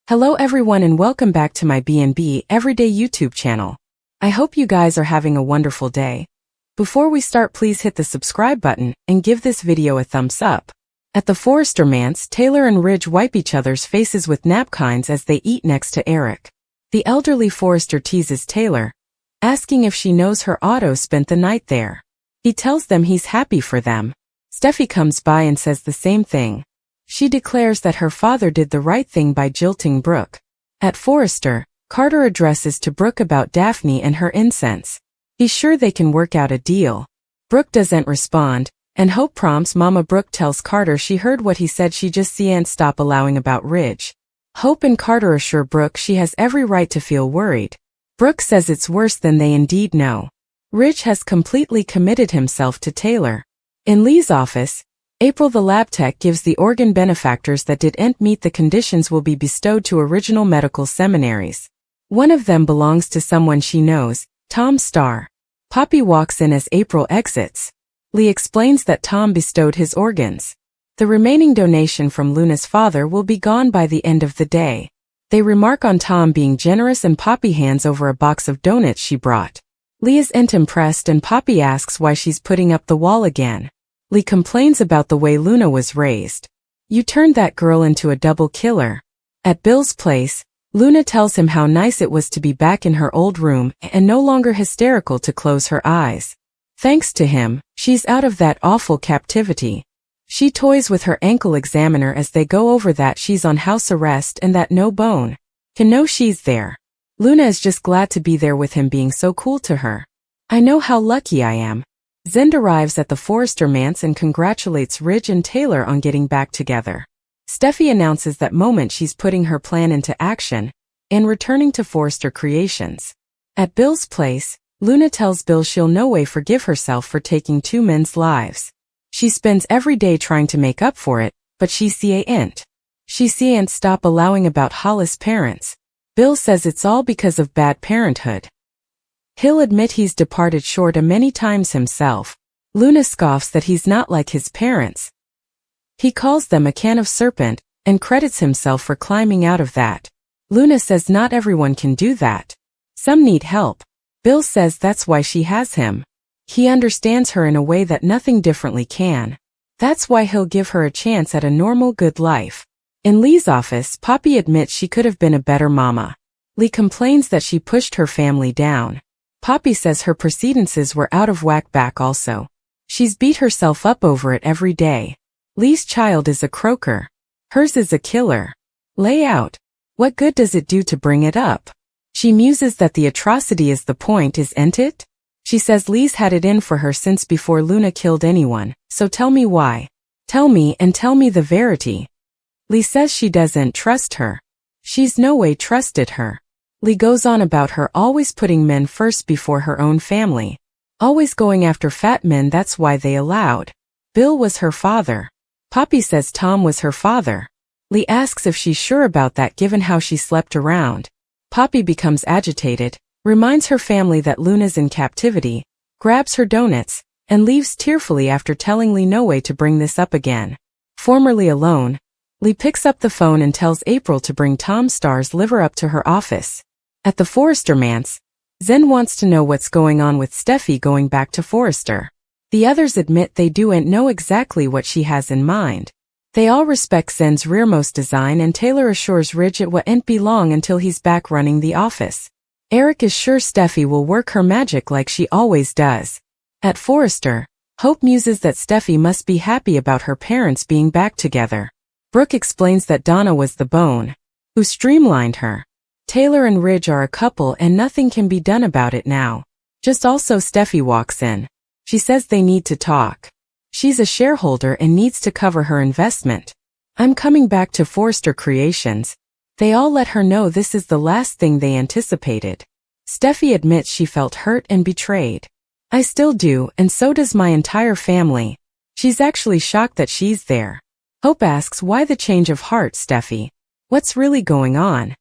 Hello everyone and welcome back to my B&B Everyday YouTube channel. I hope you guys are having a wonderful day. Before we start, please hit the subscribe button and give this video a thumbs up. At the Forrester manse, Taylor and Ridge wipe each other's faces with napkins as they eat next to Eric. The elderly Forrester teases Taylor, asking if she knows her Otto spent the night there. He tells them he's happy for them. Steffi comes by and says the same thing. She declares that her father did the right thing by jilting Brooke. At Forrester, Carter addresses to Brooke about Daphne and her incense. He's sure they can work out a deal. Brooke doesn't respond, and Hope prompts Mama. Brooke tells Carter she heard what he said, she just can't stop allowing about Ridge. Hope and Carter assure Brooke she has every right to feel worried. Brooke says it's worse than they indeed know. Ridge has completely committed himself to Taylor. In Lee's office, April the lab tech gives the organ benefactors that didn't meet the conditions will be bestowed to original medical seminaries. One of them belongs to someone she knows, Tom Starr. Poppy walks in as April exits. Lee explains that Tom bestowed his organs. The remaining donation from Luna's father will be gone by the end of the day. They remark on Tom being generous and Poppy hands over a box of donuts she brought. Lee isn't impressed and Poppy asks why she's putting up the wall again. Lee complains about the way Luna was raised. You turned that girl into a double killer. At Bill's place, Luna tells him how nice it was to be back in her old room and no longer hysterical to close her eyes. Thanks to him, she's out of that awful captivity. She toys with her ankle examiner as they go over that she's on house arrest and that no bone can know she's there. Luna is just glad to be there with him being so cool to her. I know how lucky I am. Zend arrives at the Forrester manse and congratulates Ridge and Taylor on getting back together. Steffi announces that moment she's putting her plan into action and returning to Forrester Creations. At Bill's place, Luna tells Bill she'll no way forgive herself for taking two men's lives. She spends every day trying to make up for it, but she can't. She can't stop allowing about Hollis' parents. Bill says it's all because of bad parenthood. He'll admit he's departed short many times himself. Luna scoffs that he's not like his parents. He calls them a can of serpent and credits himself for climbing out of that. Luna says not everyone can do that. Some need help. Bill says that's why she has him. He understands her in a way that nothing differently can. That's why he'll give her a chance at a normal good life. In Lee's office, Poppy admits she could have been a better mama. Lee complains that she pushed her family down. Poppy says her proceedances were out of whack back also. She's beat herself up over it every day. Lee's child is a croaker. Hers is a killer. Lay out. What good does it do to bring it up? She muses that the atrocity is the point, isn't it? She says Lee's had it in for her since before Luna killed anyone, so tell me why. Tell me and tell me the verity. Lee says she doesn't trust her. She's no way trusted her. Lee goes on about her always putting men first before her own family. Always going after fat men, that's why they allowed. Bill was her father. Poppy says Tom was her father. Lee asks if she's sure about that given how she slept around. Poppy becomes agitated, reminds her family that Luna's in captivity, grabs her donuts, and leaves tearfully after telling Lee no way to bring this up again. Formerly alone, Lee picks up the phone and tells April to bring Tom Starr's liver up to her office. At the Forrester manse, Zen wants to know what's going on with Steffi going back to Forrester. The others admit they don't know exactly what she has in mind. They all respect Zen's rearmost design and Taylor assures Ridge it won't be long until he's back running the office. Eric is sure Steffi will work her magic like she always does. At Forrester, Hope muses that Steffi must be happy about her parents being back together. Brooke explains that Donna was the bone who streamlined her. Taylor and Ridge are a couple and nothing can be done about it now. Just also Steffi walks in. She says they need to talk. She's a shareholder and needs to cover her investment. I'm coming back to Forrester Creations. They all let her know this is the last thing they anticipated. Steffi admits she felt hurt and betrayed. I still do, and so does my entire family. She's actually shocked that she's there. Hope asks why the change of heart, Steffi. What's really going on?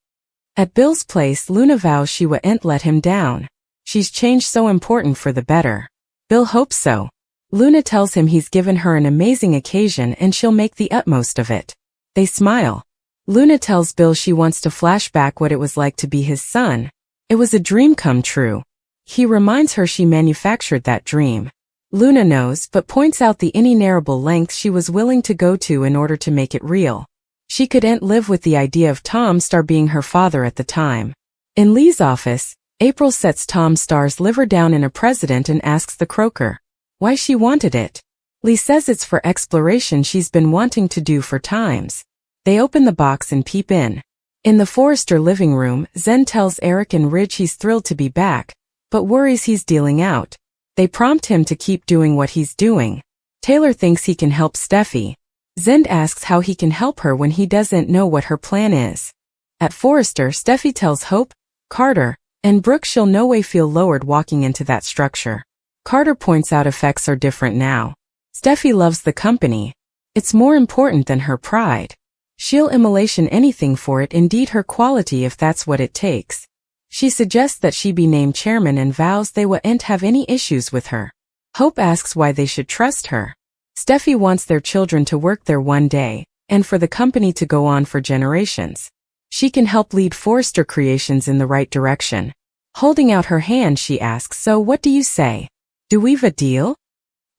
At Bill's place, Luna vows she won't let him down. She's changed so important for the better. Bill hopes so. Luna tells him he's given her an amazing occasion and she'll make the utmost of it. They smile. Luna tells Bill she wants to flash back what it was like to be his son. It was a dream come true. He reminds her she manufactured that dream. Luna knows but points out the innumerable lengths she was willing to go to in order to make it real. She couldn't live with the idea of Tom Star being her father at the time. In Lee's office, April sets Tom Star's liver down in a precedent and asks the croaker why she wanted it. Lee says it's for exploration she's been wanting to do for times. They open the box and peep in. In the Forrester living room, Zen tells Eric and Ridge he's thrilled to be back, but worries he's dealing out. They prompt him to keep doing what he's doing. Taylor thinks he can help Steffi. Zen asks how he can help her when he doesn't know what her plan is. At Forrester, Steffi tells Hope, Carter, and Brooke she'll no way feel lowered walking into that structure. Carter points out effects are different now. Steffi loves the company. It's more important than her pride. She'll immolation anything for it, indeed her quality if that's what it takes. She suggests that she be named chairman and vows they won't have any issues with her. Hope asks why they should trust her. Steffi wants their children to work there one day, and for the company to go on for generations. She can help lead Forrester Creations in the right direction. Holding out her hand she asks, so what do you say? Do we've a deal?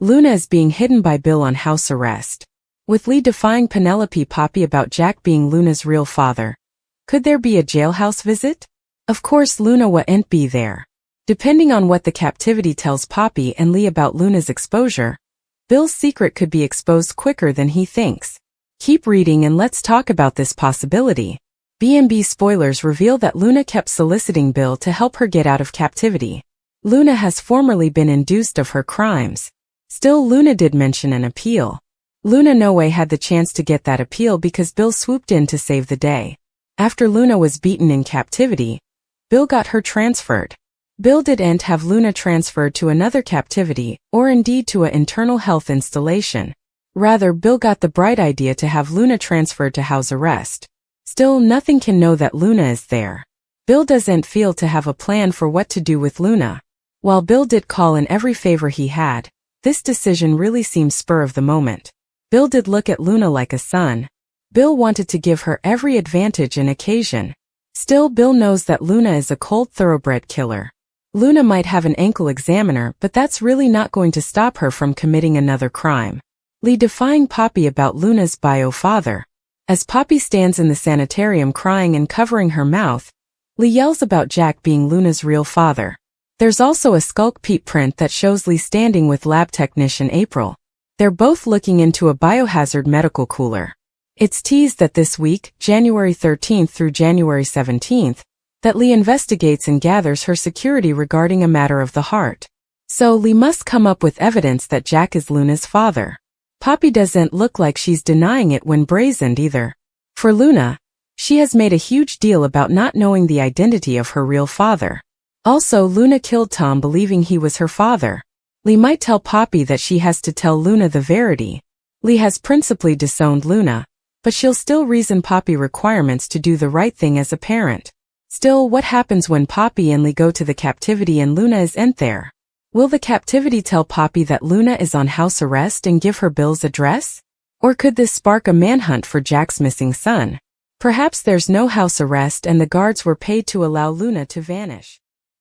Luna is being hidden by Bill on house arrest. With Lee defying Penelope Poppy about Jack being Luna's real father. Could there be a jailhouse visit? Of course Luna won't be there. Depending on what the captivity tells Poppy and Lee about Luna's exposure, Bill's secret could be exposed quicker than he thinks. Keep reading and let's talk about this possibility. B&B spoilers reveal that Luna kept soliciting Bill to help her get out of captivity. Luna has formerly been induced of her crimes. Still, Luna did mention an appeal. Luna no way had the chance to get that appeal because Bill swooped in to save the day. After Luna was beaten in captivity, Bill got her transferred. Bill didn't have Luna transferred to another captivity, or indeed to an internal health installation. Rather, Bill got the bright idea to have Luna transferred to house arrest. Still, nothing can know that Luna is there. Bill doesn't feel to have a plan for what to do with Luna. While Bill did call in every favor he had, this decision really seems spur of the moment. Bill did look at Luna like a son. Bill wanted to give her every advantage and occasion. Still, Bill knows that Luna is a cold thoroughbred killer. Luna might have an ankle examiner, but that's really not going to stop her from committing another crime. Lee defying Poppy about Luna's bio father. As Poppy stands in the sanitarium crying and covering her mouth, Lee yells about Jack being Luna's real father. There's also a Skulk Peep print that shows Lee standing with lab technician April. They're both looking into a biohazard medical cooler. It's teased that this week, January 13th through January 17th, that Lee investigates and gathers her security regarding a matter of the heart. So Lee must come up with evidence that Jack is Luna's father. Poppy doesn't look like she's denying it when brazened either. For Luna, she has made a huge deal about not knowing the identity of her real father. Also, Luna killed Tom believing he was her father. Lee might tell Poppy that she has to tell Luna the verity. Lee has principally disowned Luna, but she'll still reason Poppy requirements to do the right thing as a parent. Still, what happens when Poppy and Lee go to the captivity and Luna isn't there? Will the captivity tell Poppy that Luna is on house arrest and give her Bill's address? Or could this spark a manhunt for Jack's missing son? Perhaps there's no house arrest and the guards were paid to allow Luna to vanish.